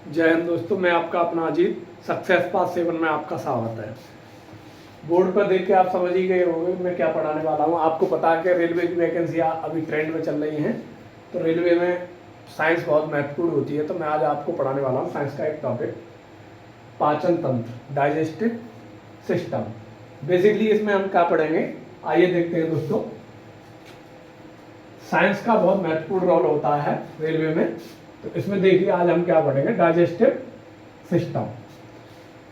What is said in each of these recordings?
जय हिंद दोस्तों, मैं आपका अपना अजीत। सक्सेस पाथ 7 में आपका स्वागत है। बोर्ड पर देख के आप समझ ही गए होंगे मैं क्या पढ़ाने वाला हूँ। आपको पता है कि रेलवे की वैकेंसियाँ अभी ट्रेंड में चल रही हैं, तो रेलवे में साइंस बहुत महत्वपूर्ण होती है। तो मैं आज आपको पढ़ाने वाला हूँ साइंस का एक टॉपिक, पाचन तंत्र, डाइजेस्टिव सिस्टम। बेसिकली इसमें हम क्या पढ़ेंगे, आइए देखते हैं दोस्तों। साइंस का बहुत महत्वपूर्ण रोल होता है रेलवे में, तो इसमें देखिए आज हम क्या पढ़ेंगे, डाइजेस्टिव सिस्टम।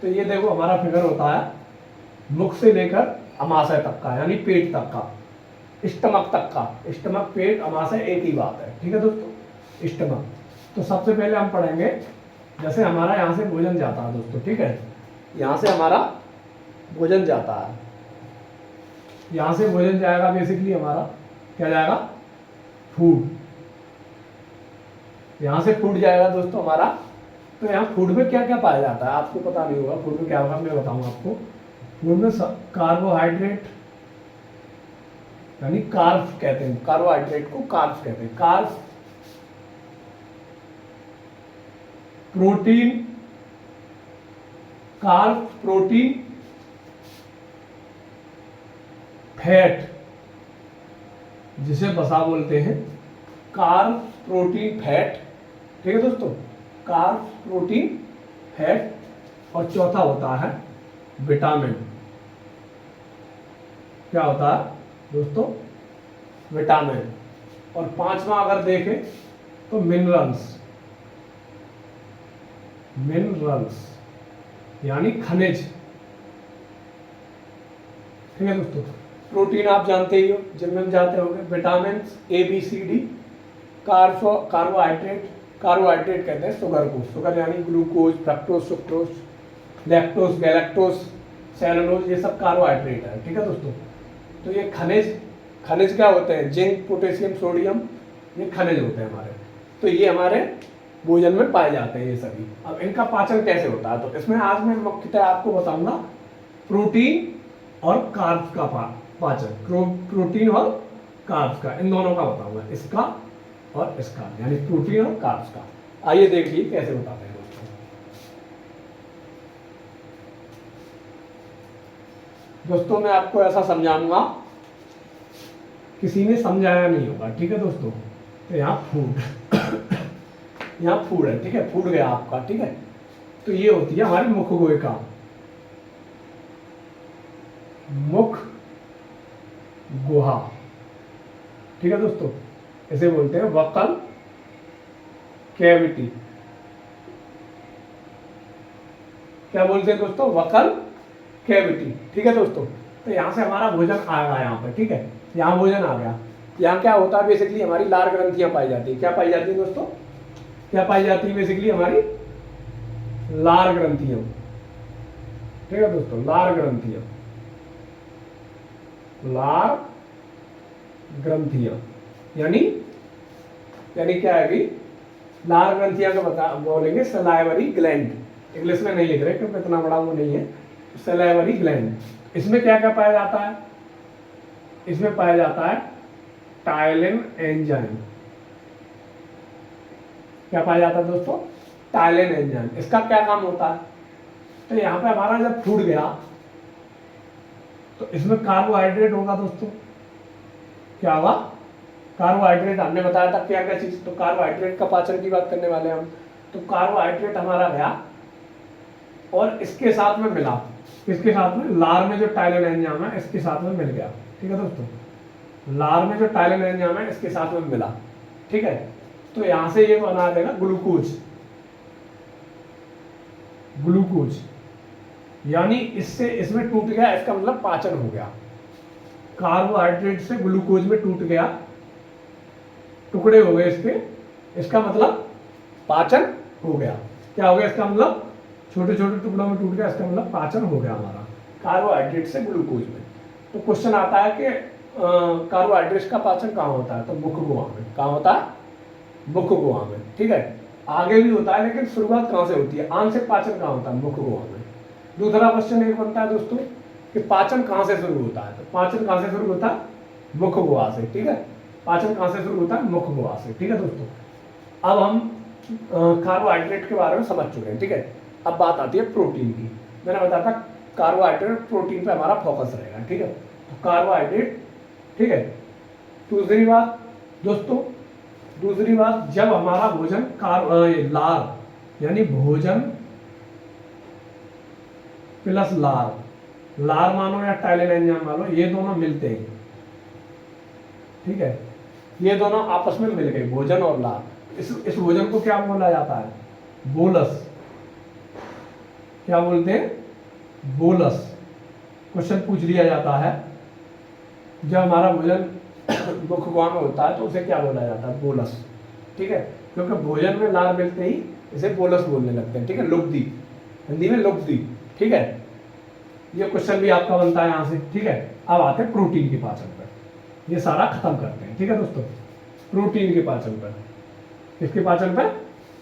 तो ये देखो हमारा फिगर होता है मुख से लेकर अमाशय तक का, यानी पेट तक का, स्टमक तक का। स्टमक, पेट, अमाशय एक ही बात है, ठीक है दोस्तों। स्टमक, तो सबसे पहले हम पढ़ेंगे, जैसे हमारा यहाँ से भोजन जाता है दोस्तों, ठीक है। यहाँ से हमारा भोजन जाता है, यहाँ से भोजन जाएगा, बेसिकली हमारा क्या जाएगा, फूड। यहाँ से फूड जाएगा दोस्तों हमारा। तो यहाँ फूड में क्या क्या पाया जाता है आपको पता नहीं होगा। फूड में क्या होगा मैं बताऊंगा आपको। फूड में कार्बोहाइड्रेट, यानी कार्ब्स कहते हैं, कार्बोहाइड्रेट को कार्ब्स कहते हैं। Carbs, protein, carbs, protein, fat जिसे वसा बोलते हैं, कार्ब्स, प्रोटीन, फैट, ठीक है दोस्तों। कार्ब्स, प्रोटीन, फैट, और चौथा होता है विटामिन। क्या होता है दोस्तों, विटामिन। और पांचवा अगर देखें तो मिनरल्स, मिनरल्स यानी खनिज, ठीक है दोस्तों। प्रोटीन आप जानते ही हो, जिम में जाते होंगे। Vitamin A B C D, carbohydrate, carbohydrate कहते हैं शुगर को, शुगर यानी glucose, fructose, sucrose, lactose, galactose, cellulose, ये सब कार्बोहाइड्रेट है, ठीक है दोस्तों। तो ये खनिज, खनिज क्या होते हैं, जिंक, पोटेशियम, सोडियम, ये खनिज होते हैं हमारे। तो ये हमारे भोजन में पाए जाते हैं ये सभी। अब इनका पाचन कैसे होता है, तो इसमें आज मैं मुख्यतः आपको बताऊंगा प्रोटीन और कार्ब्स का पाचन। प्रोटीन और कार्ब्स का, इन दोनों का बताऊंगा, इसका और इसका, यानी प्रोटीन और कार्ब्स का। आइए देखिए कैसे बताते हैं दोस्तों। दोस्तों मैं आपको ऐसा समझाऊंगा, किसी ने समझाया नहीं होगा, ठीक है दोस्तों। तो यहाँ फूड यहाँ फूड है, ठीक है, फूड गया आपका, ठीक है। तो ये होती है हमारी मुख गुहिका, मुख गुहा, ठीक है दोस्तों। इसे बोलते हैं वक्कल कैविटी। क्या बोलते हैं दोस्तों, वक्कल कैविटी, ठीक है दोस्तों। तो यहाँ से हमारा भोजन आएगा यहाँ पर, ठीक है। यहाँ भोजन आ गया। यहाँ क्या होता है, बेसिकली हमारी लार ग्रंथियां पाई जाती है। क्या पाई जाती है दोस्तों, क्या पाई जाती है, बेसिकली हमारी लार ग्रंथियां, ठीक है दोस्तों। लार ग्रंथियां, लार ग्रंथियां यानी क्या है कि लार ग्रंथियां का बता बोलेंगे सलाइवरी ग्लैंड। इंग्लिश में नहीं लिख रहे क्योंकि इतना बड़ा वो नहीं है। सलाइवरी ग्लैंड, इसमें क्या क्या पाया जाता है, इसमें पाया जाता है टाइलिन एंजाइम। क्या पाया जाता है दोस्तों, टाइलिन एंजाइम। इसका क्या काम होता है, तो यहाँ पे हमारा जब फूड गया तो इसमें कार्बोहाइड्रेट होगा दोस्तों। क्या होगा, कार्बोहाइड्रेट। हमने बताया था क्या क्या चीज, तो कार्बोहाइड्रेट का पाचन की बात करने वाले हम। तो कार्बोहाइड्रेट हमारा गया और इसके साथ में मिला, इसके साथ में लार में जो टाइलिन एंजाइम है इसके साथ में मिल गया, ठीक है दोस्तों। लार में जो टाइलिन एंजाइम है इसके साथ में मिला, ठीक है। तो यहां से ये बना देगा ग्लूकोज, ग्लूकोज यानी इससे इसमें टूट गया, इसका मतलब पाचन हो गया। कार्बोहाइड्रेट से ग्लूकोज में टूट गया, टुकड़े हो गए इसके, इसका मतलब पाचन हो गया। क्या हो गया, इसका मतलब छोटे छोटे टुकड़ों में टूट गया, इसका मतलब पाचन हो गया हमारा कार्बोहाइड्रेट से ग्लूकोज में। तो क्वेश्चन आता है कि कार्बोहाइड्रेट का पाचन कहाँ होता है, तो मुख गुहा में। कहाँ होता है, मुख गुहा में, ठीक है। आगे भी होता है लेकिन शुरुआत कहाँ से होती है, आंशिक पाचन कहाँ होता है, मुख गुहा में। दूसरा क्वेश्चन एक बनता है दोस्तों कि पाचन कहाँ से शुरू होता है, तो पाचन कहाँ से शुरू होता है, मुख गुहा से, ठीक है। पाचन कहाँ से शुरू होता है, मुख गुहा से, ठीक है दोस्तों। अब हम कार्बोहाइड्रेट के बारे में समझ चुके हैं, ठीक है। अब बात आती है प्रोटीन की। मैंने बताया था कार्बोहाइड्रेट प्रोटीन पे हमारा फोकस रहेगा, ठीक है। तो कार्बोहाइड्रेट, ठीक है। दूसरी बात दोस्तों, दूसरी बात, जब हमारा भोजन लार यानी भोजन प्लस लार मानो या टाइलिन एंजाइम मानो, ये दोनों मिलते हैं, ठीक है। ये दोनों आपस में मिल गए, भोजन और लार। इस भोजन को क्या बोला जाता है? बोलस। क्या बोलते हैं? बोलस। क्वेश्चन पूछ लिया जाता है, जब हमारा भोजन मुख गुहा में होता है तो उसे क्या बोला जाता है? बोलस, ठीक है। क्योंकि भोजन में लार मिलते ही इसे बोलस बोलने लगते हैं, ठीक है। लुब्धि, हिंदी में लुब्धि, ठीक है। ये क्वेश्चन भी आपका बनता है यहाँ से, ठीक है। अब आते हैं प्रोटीन के पाचन पर, ये सारा खत्म करते हैं, ठीक है दोस्तों। प्रोटीन के पाचन पर, किसके पाचन पर?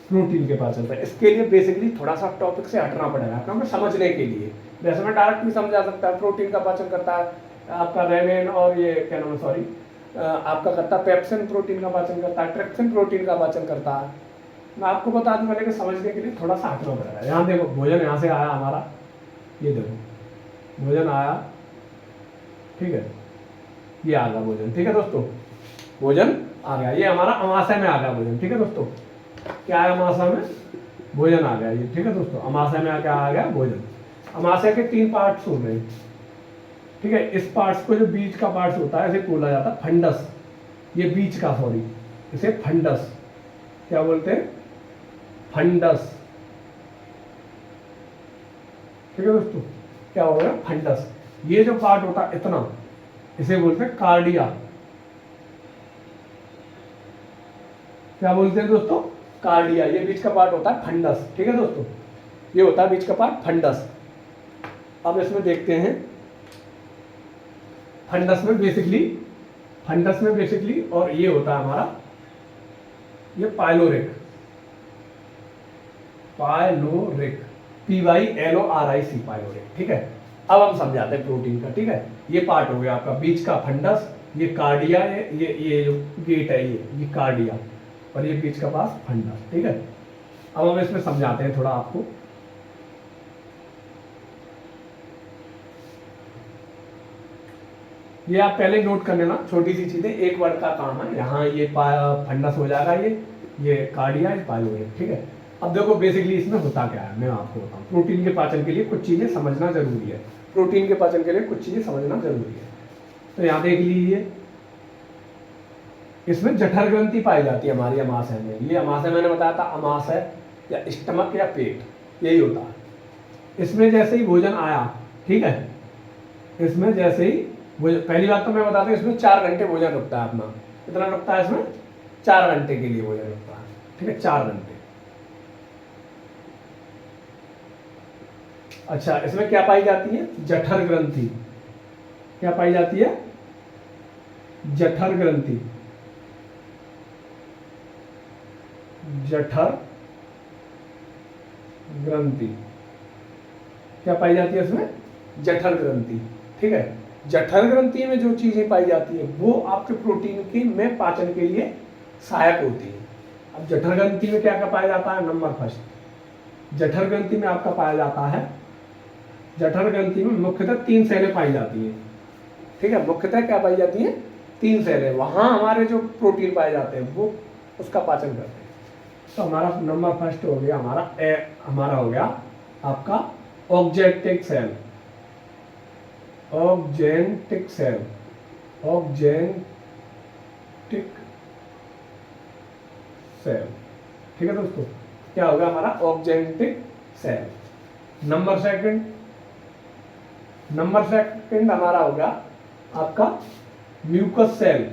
प्रोटीन के पाचन पर। इसके लिए बेसिकली थोड़ा सा टॉपिक से हटना पड़ेगा, क्योंकि समझने के लिए वैसे मैं डायरेक्ट भी समझा सकता है। प्रोटीन का पाचन करता है आपका रेनिन, और ये क्या नाम है, सॉरी, आपका करता है पेप्सिन, प्रोटीन का पाचन करता है। ट्रिप्सिन प्रोटीन का पाचन करता है। मैं आपको बता दूं, मैंने कि समझने के लिए थोड़ा सा हटना पड़ेगा। यहाँ देखो, भोजन यहाँ से आया हमारा, ये देखो भोजन आया, ठीक है। ये आ गया भोजन, ठीक है दोस्तों। भोजन आ गया, ये हमारा अमाशय में आ गया भोजन, ठीक है दोस्तों। क्या है अमाशय में? भोजन आ गया ये, ठीक है दोस्तों। अमाशय में क्या आ गया? भोजन। अमाशय के 3 पार्ट्स हो गए, ठीक है। इस पार्ट्स को, जो बीच का पार्ट्स होता है, इसे बोला जाता है फंडस। ये बीच का, सॉरी, इसे फंडस क्या बोलते हैं? फंडस, ठीक है दोस्तों। क्या हो गया? फंडस। ये जो पार्ट होता है इतना, इसे बोलते हैं कार्डिया। क्या बोलते हैं दोस्तों? कार्डिया। ये बीच का पार्ट होता है फंडस, ठीक है दोस्तों। ये होता है बीच का पार्ट फंडस। अब इसमें देखते हैं, फंडस में बेसिकली और ये होता है हमारा, ये पाइलोरिक, PYLORIC, पाइलोरिक, ठीक है। अब हम समझाते हैं प्रोटीन का, ठीक है। ये पार्ट हो गया आपका बीच का फंडस, ये कार्डिया है, ये जो गेट है, ये कार्डिया, और ये बीच का पास फंडस, ठीक है। अब हम इसमें समझाते हैं थोड़ा आपको। ये आप पहले नोट कर लेना, छोटी सी चीजें, एक वर्ड का काम है। यहाँ ये फंडस हो जाएगा, ये कार्डिया, ये पाइलोरिक, ठीक है। अब देखो बेसिकली इसमें होता क्या है, मैं आपको बताऊं। प्रोटीन के पाचन के लिए कुछ चीजें समझना जरूरी है, प्रोटीन के पाचन के लिए कुछ चीजें समझना जरूरी है। तो यहाँ देख लीजिए, इसमें जठर ग्रंथि पाई जाती है हमारी अमाशय में। ये अमाशय मैंने बताया था, अमाशय या स्टमक या पेट, यही होता है। इसमें जैसे ही भोजन आया, ठीक है, इसमें जैसे ही पहली बात तो मैं बता दूं, इसमें 4 घंटे भोजन रुकता है अपना। कितना रुकता है इसमें? 4 घंटे के लिए भोजन रुकता है, ठीक है, 4 घंटे। अच्छा, इसमें क्या पाई जाती है? जठर ग्रंथि। क्या पाई जाती है? जठर ग्रंथि। जठर ग्रंथि क्या पाई जाती है इसमें? जठर ग्रंथि, ठीक है। जठर ग्रंथि में जो चीजें पाई जाती है वो आपके प्रोटीन के में पाचन के लिए सहायक होती है। अब जठर ग्रंथि में क्या क्या पाया जाता है? नंबर फर्स्ट, जठर ग्रंथि में आपका पाया जाता है, जठर ग्रंथि में मुख्यतः 3 सेलें पाई जाती हैं, ठीक है। मुख्यतः क्या पाई जाती हैं? 3 सेलें। वहां हमारे जो प्रोटीन पाए जाते हैं वो उसका पाचन करते हैं। तो हमारा नंबर फर्स्ट हो गया, हमारा हो गया आपका oxyntic cell. Oxyntic cell, oxyntic cell, ठीक है दोस्तों। क्या होगा हमारा? Oxyntic cell. नंबर सेकंड हमारा होगा आपका म्यूकस सेल,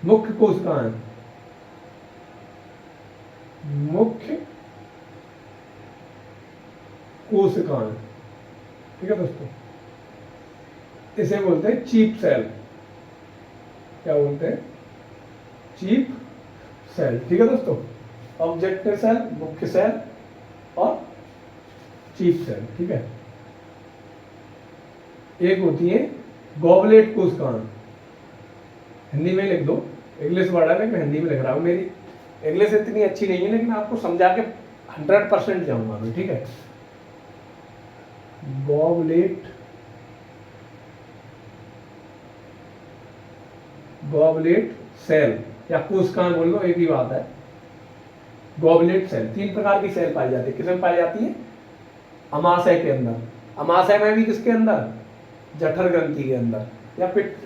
मुख्य कोशिकाएं, मुख्य कोशिकाएं, ठीक है दोस्तों। इसे बोलते हैं चीफ सेल। क्या बोलते हैं? चीफ सेल, ठीक है दोस्तों। ऑब्जेक्टिव सेल, मुख्य सेल और चीफ सेल, ठीक है। एक होती है गॉबलेट कोशिकाएं, हिंदी में लिख दो, इंग्लिश वर्ड है मैं हिंदी में लिख रहा हूं, मेरी इंग्लिश इतनी अच्छी नहीं है, लेकिन आपको समझा के 100% जाऊंगा मैं, ठीक है। गॉबलेट, गॉबलेट सेल या कोशिकाएं बोल लो, एक ही बात है। गॉबलेट सेल, 3 प्रकार की सेल पाई जाती है। किसमें पाई जाती है? अमाशय के अंदर। अमाशय में भी किसके अंदर? जठर ग्रंथि के अंदर, या फिर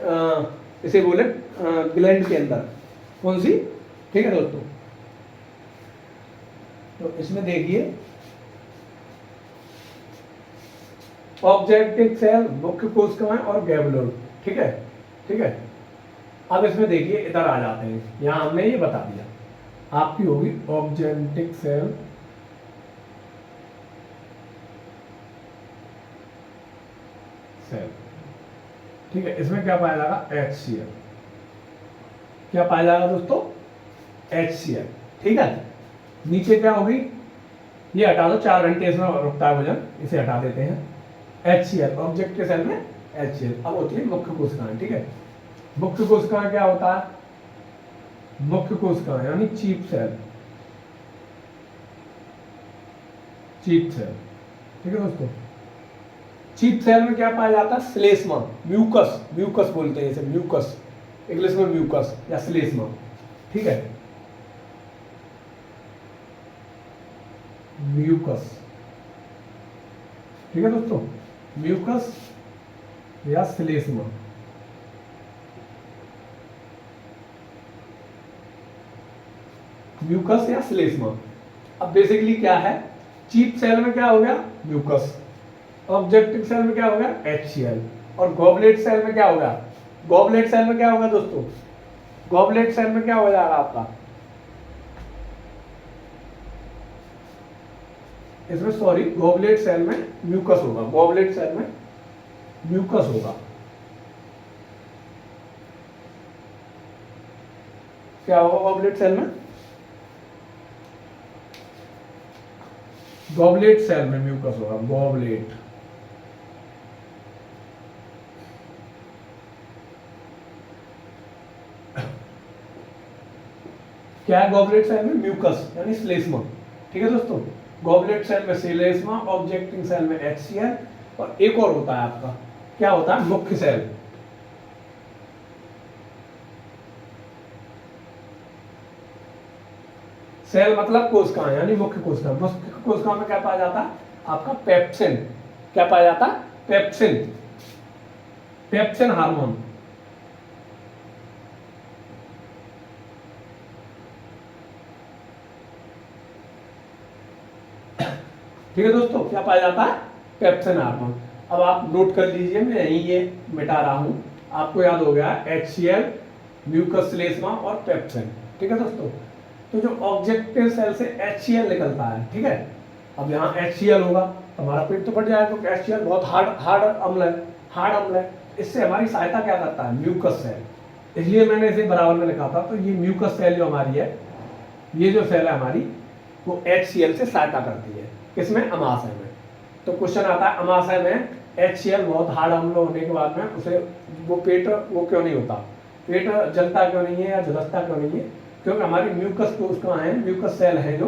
इसे बोले ग्लैंड के अंदर। कौन सी? ठीक है दोस्तों, तो इसमें देखिए ऑब्जेक्टिव सेल, मुख्य कोशिकाएं और गैबुलर, ठीक है, ठीक है। अब इसमें देखिए इधर आ जाते हैं, यहां हमने ये बता दिया, आपकी होगी ऑब्जेक्टिव सेल, सेल, ठीक है। इसमें क्या पाया जाएगा? HCl। क्या पाया जाएगा दोस्तों? HCl, ठीक है। नीचे क्या होगी? ये हटा दो, 4 घंटे इसमें रुकता है वजन, इसे हटा देते हैं। HCl, ऑब्जेक्टिव सेल में HCl। अब होती है मुख्य कोशिकाएं, ठीक है। मुख्य कोशिकाएं क्या होता है? मुख्य कोशिकाएं यानी चीफ सेल, चीफ सेल, ठीक है दोस्तों। चीफ सेल में क्या पाया जाता है? श्लेष्मा, म्यूकस, म्यूकस बोलते हैं इसे, म्यूकस, इंग्लिश में म्यूकस या श्लेष्मा, ठीक है। म्यूकस, ठीक है दोस्तों, म्यूकस या श्लेष्मा। म्यूकस या श्लेष्मा। अब बेसिकली क्या है? चीफ सेल में क्या हो गया? म्यूकस। ऑब्जेक्टिव सेल में क्या हो गया? HCl। और गॉबलेट सेल में क्या होगा? गॉबलेट सेल में क्या होगा दोस्तों? गॉबलेट सेल में क्या हो जाएगा आपका? इसमें सॉरी, गॉबलेट सेल में म्यूकस होगा, गॉबलेट सेल में म्यूकस होगा। क्या होगा गॉबलेट सेल में? गॉबलेट सेल में म्यूकस होगा, गॉबलेट। क्या है गॉबलेट सेल में? म्यूकस यानी श्लेष्मा, ठीक है दोस्तों। गॉबलेट सेल में श्लेष्मा, ऑब्जेक्टिव सेल में HCl, और एक और होता है आपका, क्या होता है? मुख्य सेल। सेल मतलब कोशिकाएं यानी मुख्य कोशिका। मुख्य कोशिका में क्या पाया जाता है? आपका पेप्सिन। क्या पाया जाता है? Pepsin, pepsin hormone. ठीक है दोस्तों, क्या पाया जाता है? Pepsin hormone. अब आप नोट कर लीजिए, मैं यही ये मिटा रहा हूं, आपको याद हो गया HCl, म्यूकस, श्लेष्मा और पेप्सिन, ठीक है दोस्तों। तो जो ऑब्जेक्टिव सेल से HCl निकलता है, ठीक है। अब यहाँ HCl होगा, हमारा पेट तो फट जाएगा, क्योंकि HCl बहुत हार्ड अम्ल है, हार्ड अम्ल है। इससे हमारी सहायता क्या करता है? Mucus cell. इसलिए मैंने इसे बराबर में लिखा था। तो ये म्यूकस सेल जो हमारी है, ये जो सेल है हमारी, वो HCl से सहायता करती है। किसमें? अमाशय में। तो क्वेश्चन आता है अमाशय में HCl बहुत हार्ड अम्ल होने के बाद में उसे वो पेट वो क्यों नहीं होता? पेट जलता क्यों नहीं है या झुलसता क्यों नहीं है? क्योंकि हमारी म्यूकस कोशिकाएं हैं, म्यूकस सेल है, जो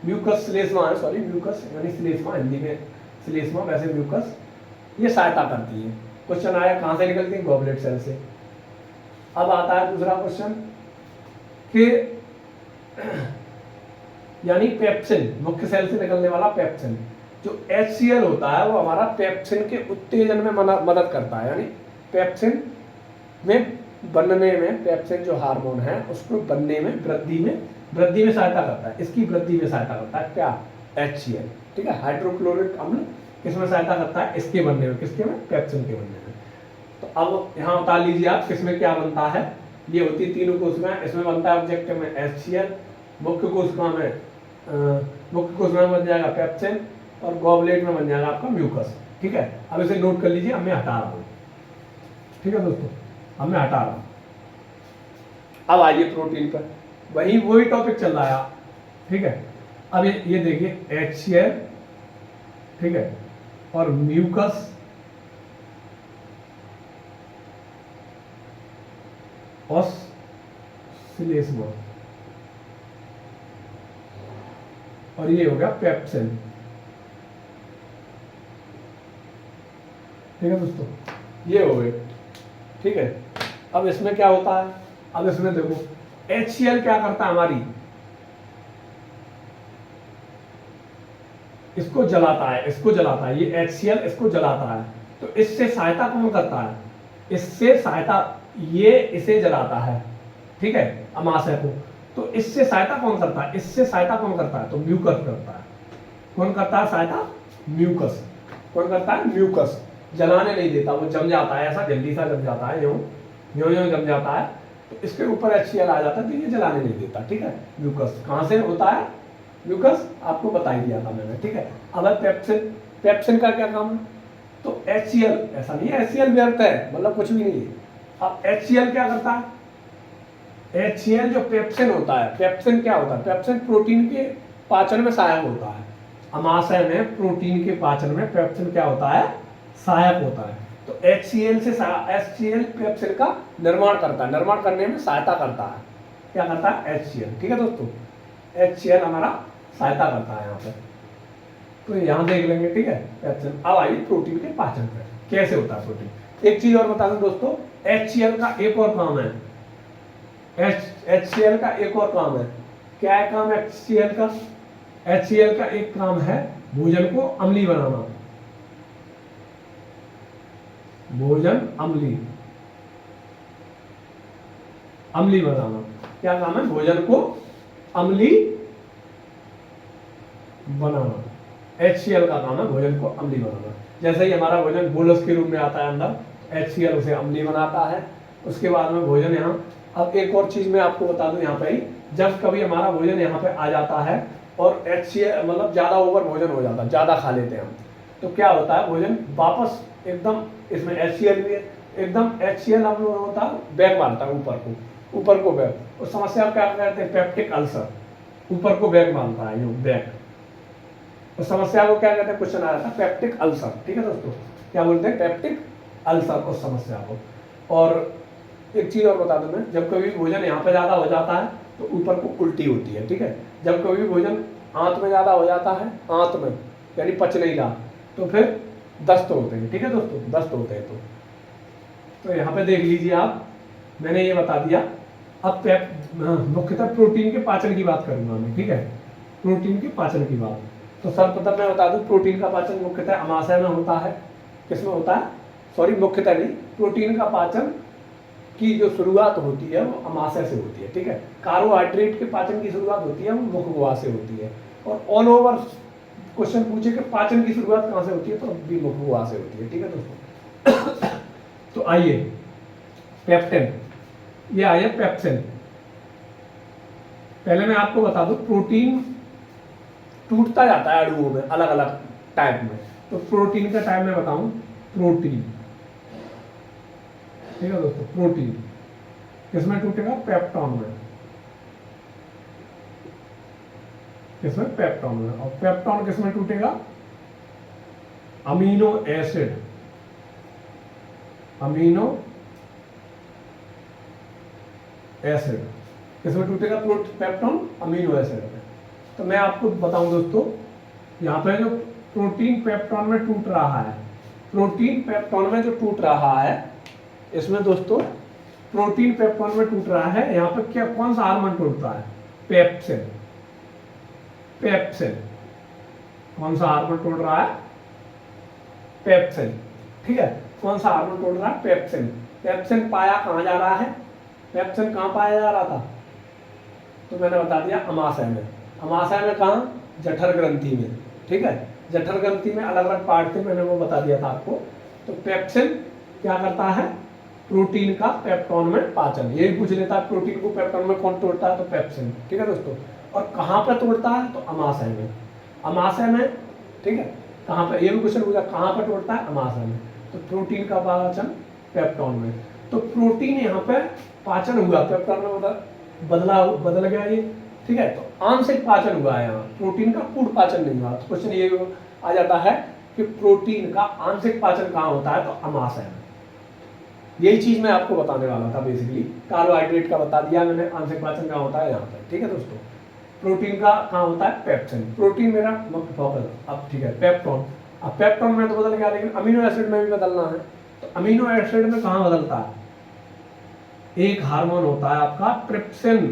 म्यूकस श्लेष्मा है, सॉरी म्यूकस यानी श्लेष्मा, हिंदी में श्लेष्मा, वैसे म्यूकस, ये सहायता करती है। क्वेश्चन आया कहां से निकलती है? गॉबलेट सेल से। अब आता है दूसरा क्वेश्चन कि यानी पेप्सिन, मुख्य सेल से निकलने वाला पेप्सिन, जो HCl होता है वो हमारा पेप्सिन के उत्तेजन में मदद करता है। यानी पेप्सिन में बनने में, पेप्सिन जो हार्मोन है उसको बनने में, वृद्धि में सहायता करता है। इसकी वृद्धि में सहायता करता है क्या? HCl, ठीक है। हाइड्रोक्लोरिक अम्ल किसमें सहायता करता है? इसके बनने में। किसके में? पेप्सिन के बनने में। तो अब यहाँ उतार लीजिए आप, किसमें क्या बनता है। ये होती है तीनों कोशिकाएं, इसमें बनता है ऑब्जेक्टिव में HCl, मुख्य कोशिका में बन जाएगा पेप्सिन, और गॉबलेट में बन जाएगा आपका म्यूकस, ठीक है। अब इसे नोट कर लीजिए, अब मैं हटा रहा हूं, ठीक है दोस्तों, अब मैं हटा रहा हूं। अब आइए प्रोटीन पर, वही टॉपिक चल रहा है, ठीक है। अब ये देखिए HCl, ठीक है, और म्यूकस, और श्लेष्मा, और ये हो गया पेप्सिन। ठीक है दोस्तों, ये हो गए। ठीक है, अब इसमें क्या होता है, अब इसमें देखो HCl क्या करता है, हमारी इसको जलाता है, इसको जलाता है, ये HCl इसको जलाता है। तो इससे सहायता कौन करता है, इससे सहायता, ये इसे जलाता है, ठीक है, अमाशय को। तो इससे सहायता कौन करता है, इससे सहायता कौन करता है, तो म्यूकस करता है। कौन करता है सहायता, म्यूकस। कौन करता है, म्यूकस। जलाने नहीं देता, वो जम जाता है, ऐसा जल्दी सा जम जाता है, यूं यूं यूं जम जाता है, तो इसके ऊपर HCl आ जाता है, तो ये जलाने नहीं देता। ठीक है, म्यूकस कहाँ से होता है, म्यूकस आपको बता ही दिया था मैंने। ठीक है, अब है पेप्सिन। पेप्सिन का क्या काम है, तो HCl, ऐसा नहीं है HCl व्यर्थ है, मतलब कुछ भी नहीं है। अब HCl क्या करता है, HCl जो पेप्सिन होता है, पेप्सिन क्या होता है, पेप्सिन प्रोटीन के पाचन में सहायक होता है। अमाशय में प्रोटीन के पाचन में पेप्सिन क्या होता है, सहायक होता है। तो HCl पेप्सिन का निर्माण करता है, निर्माण करने में सहायता करता है। क्या करता है, HCl। ठीक है दोस्तों, HCl हमारा सहायता करता है यहाँ पे। तो यहाँ देख लेंगे, ठीक है, पेप्सिन। अब आइए प्रोटीन के पाचन पर कैसे होता है प्रोटीन। एक चीज और बता दूं दोस्तों, HCl का एक और काम है, HCl का एक और काम है। क्या है काम HCl का, HCl का एक काम है भोजन को अम्लीय बनाना। भोजन अम्लीय बनाना। क्या काम है, भोजन को अम्लीय बनाना। HCl का काम है भोजन को अम्लीय बनाना। जैसे ही हमारा भोजन बोलस के रूप में आता है अंदर, HCl उसे अम्लीय बनाता है। उसके बाद में भोजन यहाँ, अब एक और चीज मैं आपको बता दूं यहाँ पे ही, जब कभी हमारा भोजन यहाँ पे आ जाता है और HCl मतलब ज्यादा ओवर भोजन हो जाता है, ज्यादा खा लेते हैं हम, तो क्या होता है, भोजन वापस एकदम, इसमें HCl भी है, एकदम HCl हम लोग होता है बैग मारता है ऊपर को बैग। उस समस्या क्या कहते हैं, पेप्टिक अल्सर। ऊपर को बैग मारता है, यूं बैग। उस समस्या को क्या कहते हैं, क्वेश्चन आ जाता है पेप्टिक अल्सर। ठीक है दोस्तों, क्या बोलते हैं, पेप्टिक अल्सर उस समस्या को। और एक चीज और बता दूं मैं, जब कभी भोजन यहाँ पे ज्यादा हो जाता है तो ऊपर को उल्टी होती है। ठीक है, जब कभी भोजन आंत में ज्यादा हो जाता है, आंत में यानी पच नहीं रहा, तो फिर दस्त होते हैं। ठीक है दोस्तों, दस्त होते हैं। तो यहाँ पे देख लीजिए आप, मैंने ये बता दिया। अब मुख्यतः प्रोटीन के पाचन की बात करूंगा मैं। ठीक है, प्रोटीन के पाचन की बात। तो सर्वप्रथम मैं बता दूं, प्रोटीन का पाचन मुख्यतः अमाशय में होता है। किसमें होता है, सॉरी मुख्यतः नहीं, प्रोटीन का पाचन की जो शुरुआत होती है वो अमाशय से होती है। ठीक है, कार्बोहाइड्रेट के पाचन की शुरुआत होती है वो मुख गुहा से होती है। और ऑल ओवर क्वेश्चन पूछे कि पाचन की शुरुआत कहाँ से होती है, तो भी मुख गुहा से होती है। ठीक है दोस्तों, तो आइए पेप्टिन, ये आइए पेप्सिन। पहले मैं आपको बता दूं, प्रोटीन टूटता जाता है अणुओं में अलग अलग टाइप में। तो प्रोटीन का टाइप मैं बताऊं, प्रोटीन, ठीक है दोस्तों, प्रोटीन किसमें टूटेगा, पेप्टॉन में। किसमें, पेप्टॉन में। और पेप्टॉन किसमें टूटेगा, अमीनो एसिड, अमीनो एसिड किसमें टूटेगा, पेप्टॉन अमीनो एसिड में। तो मैं आपको बताऊं दोस्तों, यहाँ पे जो प्रोटीन पेप्टॉन में टूट रहा है, प्रोटीन पेप्टॉन में जो टूट रहा है, इसमें दोस्तों प्रोटीन पेप्टॉन में टूट रहा है। यहाँ पे क्या, कौन सा हार्मोन टूटता है, पेप्सिन। पेप्सिन, कौन सा हार्मोन टूट रहा है, पेप्सिन। ठीक है, कौन सा हार्मोन टूट रहा है, पेप्सिन। पेप्सिन पाया कहाँ जा रहा है, पेप्सिन कहाँ पाया जा रहा था, तो मैंने बता दिया अमाशय में। अमाशय में कहाँ, जठर ग्रंथि में। ठीक है, जठर ग्रंथि में अलग अलग पार्ट थे, मैंने वो बता दिया था आपको। तो पेप्सिन क्या करता है, प्रोटीन का पेप्टॉन में पाचन। यही पूछ लेता है, प्रोटीन को पेप्टॉन में कौन तोड़ता है, तो पेप्सिन। ठीक है दोस्तों, और कहाँ पर तोड़ता है, तो अमाशय में। अमाशय में, ठीक है, कहाँ पर, ये भी क्वेश्चन पूछा कहाँ पर तोड़ता है, अमाशय में। तो प्रोटीन का पाचन पेप्टॉन में। तो प्रोटीन यहाँ पे पाचन हुआ, पेप्टॉन में बदल गया ये। ठीक है, तो आंशिक पाचन हुआ है यहाँ, प्रोटीन का पूर्ण पाचन नहीं हुआ। तो क्वेश्चन ये आ जाता है कि प्रोटीन का आंशिक पाचन कहाँ होता है, तो अमाशय में। यही चीज मैं आपको बताने वाला था बेसिकली। कार्बोहाइड्रेट का बता दिया मैंने, आंशिक पाचन कहाँ होता है, यहाँ पर। ठीक है दोस्तों, प्रोटीन का कहाँ होता है, पेप्सिन। प्रोटीन मेरा मुख्य फोकस, अब ठीक है पेप्टोन। अब पेप्टोन में तो बदल गया, लेकिन अमीनो एसिड में भी बदलना है। तो अमीनो एसिड में कहाँ बदलता है, एक हार्मोन होता है आपका ट्रिप्सिन।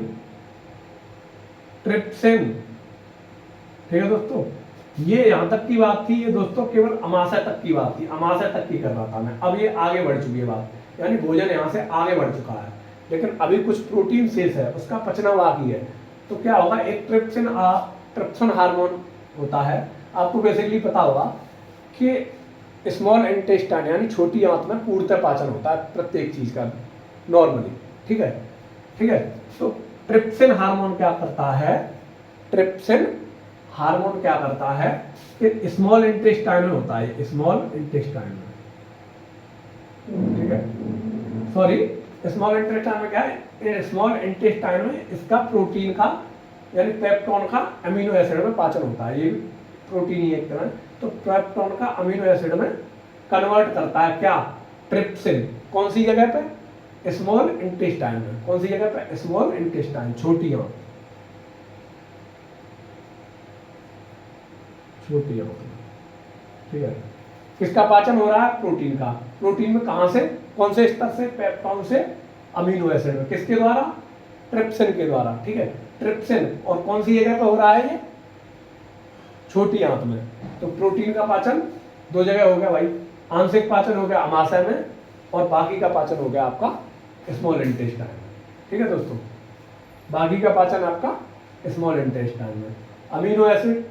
ट्रिप्सिन, ठीक है दोस्तों। ये यहां तक की बात थी, ये दोस्तों केवल अमाशय तक की बात थी, अमाशय तक की कर रहा था मैं। अब ये आगे बढ़ चुकी है बात, यानी भोजन यहां से आगे बढ़ चुका है, लेकिन अभी कुछ प्रोटीन शेष है, उसका पचना बाकी है। तो क्या होगा, एक ट्रिप्सिन हार्मोन होता है। आपको बेसिकली पता होगा कि स्मॉल इंटेस्टाइन यानी छोटी आंत में पूर्णतः पाचन होता है प्रत्येक चीज का नॉर्मली, ठीक है, ठीक है। तो ट्रिप्सिन हार्मोन क्या करता है, ट्रिप्सिन हार्मोन क्या करता है कि स्मॉल इंटेस्टाइन में होता है, स्मॉल इंटेस्टाइन में, ठीक है, सॉरी स्मॉल इंटेस्टाइन में क्या है, स्मॉल इंटेस्टाइन में इसका प्रोटीन का यानी पेप्टोन का अमीनो एसिड में पाचन होता है। ये प्रोटीन ही एक तरह, तो पेप्टोन का अमीनो एसिड में कन्वर्ट करता है क्या, ट्रिप्सिन। कौन सी जगह पे, स्मॉल इंटेस्टाइन में। कौन सी जगह पे, स्मॉल इंटेस्टाइन, छोटी आंत, छोटी आंत, ठीक है। किसका पाचन हो रहा है, प्रोटीन का। प्रोटीन में कहां से, कौन से स्तर से, पेप्टोन से अमीनो एसिड में, किसके द्वारा, ट्रिप्सिन के द्वारा, ठीक है, ट्रिप्सिन। और कौन सी जगह पे हो रहा है ये, छोटी आंत में। तो प्रोटीन का पाचन दो जगह हो गया भाई, आंशिक पाचन हो गया अमाशय में, और बाकी का पाचन हो गया आपका स्मॉल इंटेस्टाइन में, ठीक है दोस्तों। बाकी का पाचन आपका स्मॉल इंटेस्टाइन में। अमीनो एसिड,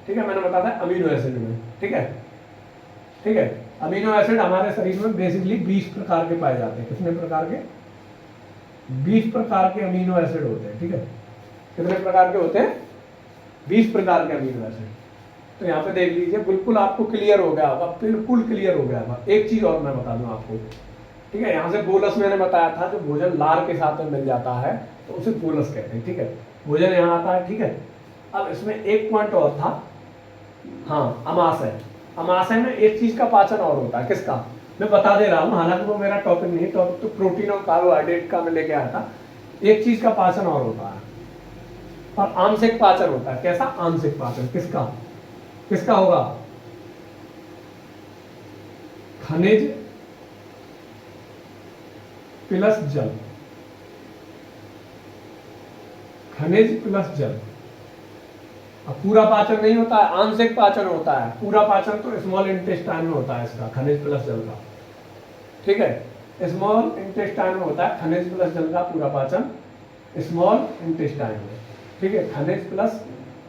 ठीक है, मैंने बताया अमीनो एसिड में, ठीक है, ठीक है। अमीनो एसिड हमारे शरीर में बेसिकली 20 प्रकार के पाए जाते हैं। कितने प्रकार के, 20 प्रकार के अमीनो एसिड होते हैं, ठीक है। कितने प्रकार के होते हैं, 20 प्रकार के अमीनो एसिड। तो यहाँ पे देख लीजिए, बिल्कुल आपको क्लियर हो गया होगा, बिल्कुल क्लियर हो गया होगा। एक चीज और मैं बता दूं आपको, ठीक है, यहाँ से बोलस मैंने बताया था, जो भोजन लार के साथ में मिल जाता है तो उसे बोलस कहते हैं, ठीक है। भोजन यहाँ आता है, ठीक है। अब इसमें एक पॉइंट और था, हाँ, अमाशय। अमाशय में एक चीज का पाचन और होता है, किसका, मैं बता दे रहा हूँ, हालांकि वो मेरा टॉपिक नहीं, टॉपिक तो प्रोटीन और कार्बोहाइड्रेट का मैं लेके आया था। एक चीज का पाचन और होता है, और आंशिक पाचन होता है। कैसा, आंशिक पाचन, किसका, किसका होगा, खनिज प्लस जल, खनिज प्लस जल। अब पूरा पाचन नहीं होता है, आंशिक पाचन होता है। पूरा पाचन तो स्मॉल इंटेस्टाइन में होता है इसका, खनिज प्लस जल का, ठीक है। स्मॉल इंटेस्टाइन में होता है खनिज प्लस जल का पूरा पाचन, स्मॉल इंटेस्टाइन में, ठीक है, खनिज प्लस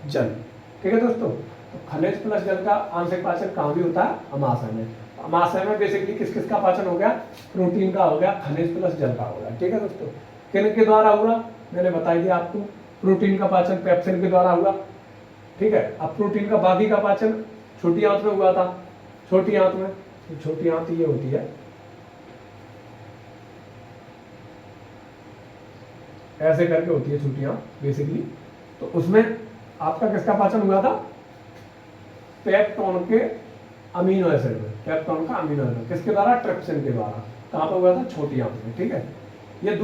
जल, ठीक है दोस्तों। तो खनिज प्लस जल का आंशिक पाचन कहाँ भी होता है, अमाशय में। अमाशय में बेसिकली किस किस का पाचन हो गया, प्रोटीन का हो गया, खनिज प्लस जल का हो गया, ठीक है दोस्तों। किन के द्वारा हुआ, मैंने बताई दिया आपको, प्रोटीन का पाचन पेप्सिन के द्वारा हुआ, ठीक है। अब प्रोटीन का बाकी का पाचन छोटी आंत में हुआ था, छोटी आंत में, तो छोटी आंत ये होती है, ऐसे करके होती है छोटी आंत बेसिकली। तो उसमें आपका किसका पाचन हुआ था, पेप्टोन के अमीनो एसिड में, पेप्टोन का अमीनो एसिड किसके द्वारा, ट्रिप्सिन के द्वारा। कहां पर हुआ था, छोटी आंत में, ठीक है। ये